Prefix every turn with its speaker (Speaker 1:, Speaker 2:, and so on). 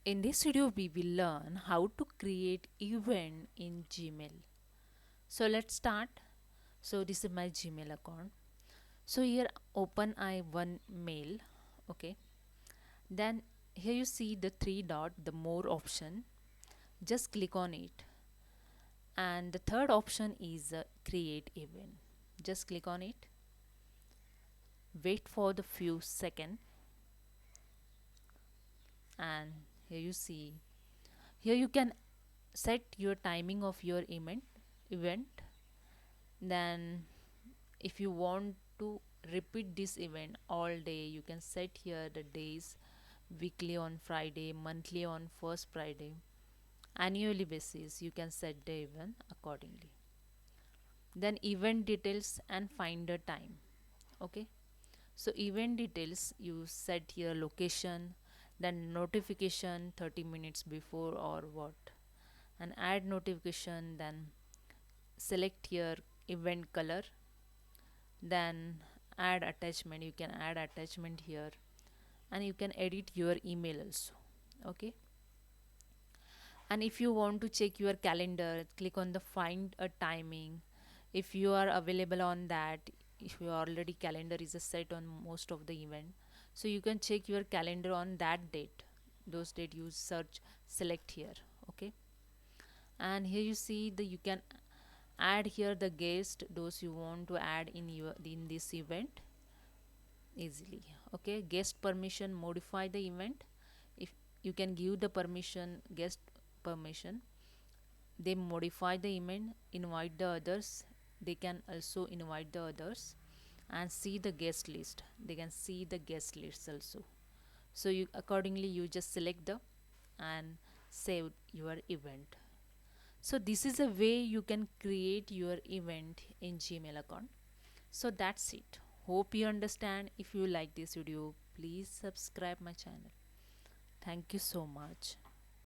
Speaker 1: In this video, we will learn how to create event in Gmail. So let's start. So this is my Gmail account. So here open I one mail. Okay. Then here you see the three dot, the more option. Just click on it. And the third option is create event. Just click on it. Wait for the few seconds. And here you see. Here you can set your timing of your event. Then if you want to repeat this event all day, you can set here the days: weekly on Friday, monthly on first Friday, annually basis. You can set the event accordingly. Then event details and find the time. Okay, so event details, you set here location, then notification 30 minutes before or what, and add notification. Then select here event color, then add attachment. You can add attachment here, and you can edit your email also. Okay, and if you want to check your calendar, click on the find a timing. If you are available on that, if your already calendar is set on most of the event, so you can check your calendar on that date. Those date you search, select here. Okay, and here you see the you can add here the guest those you want to add in this event easily. Okay, guest permission, modify the event. If you can give the permission, guest permission, they modify the event, invite the others. They can also invite the others and see the guest list. They can see the guest lists also. So you accordingly you just select the and save your event. So this is a way you can create your event in Gmail account. So that's it. Hope you understand. If you like this video, please subscribe my channel. Thank you so much.